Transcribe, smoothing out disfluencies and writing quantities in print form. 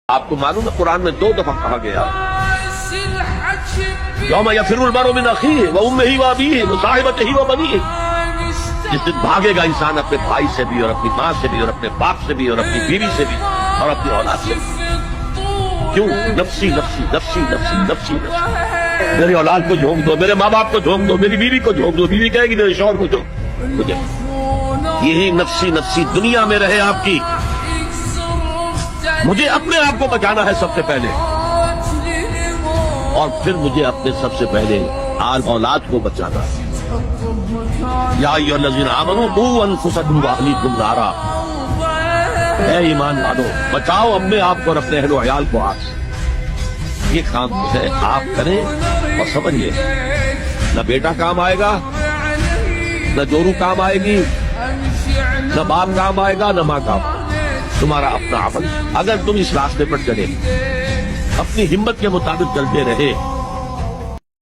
آپ کو معلوم ہے قرآن میں 2 دفعہ کہا گیا یوم یفر المرء من اخیہ وامہ وابیہ وصاحبتہ وبنیہ، جس دن بھاگے گا انسان اپنے بھائی سے بھی اور اپنی ماں سے بھی اور اپنے باپ سے بھی اور اپنی بیوی سے بھی اور اپنی اولاد سے بھی۔ کیوں؟ نفسی نفسی نفسی نفسی نفسی نفسی، میری اولاد کو جھونک دو، میرے ماں باپ کو جھونک دو، میری بیوی کو جھونک دو، بیوی کہے گی میرے شوہر کو جھونک مجھے۔ یہی نفسی نفسی دنیا میں رہے آپ کی، مجھے اپنے آپ کو بچانا ہے سب سے پہلے، اور پھر مجھے اپنے سب سے پہلے آل اولاد کو بچانا ہے۔ یا ایھا الذین آمنوا قوا انفسکم واہلیکم نارا، اے ایمان والو بچاؤ اپنے آپ کو اور اپنے اہل و عیال کو آگ سے۔ یہ کام ہے آپ کریں اور سمجھیے، نہ بیٹا کام آئے گا، نہ جورو کام آئے گی، نہ باپ کام آئے گا، نہ ماں کام آئے گا، تمہارا اپنا عمل۔ اگر تم اس راستے پر چلے، اپنی ہمت کے مطابق چلتے رہے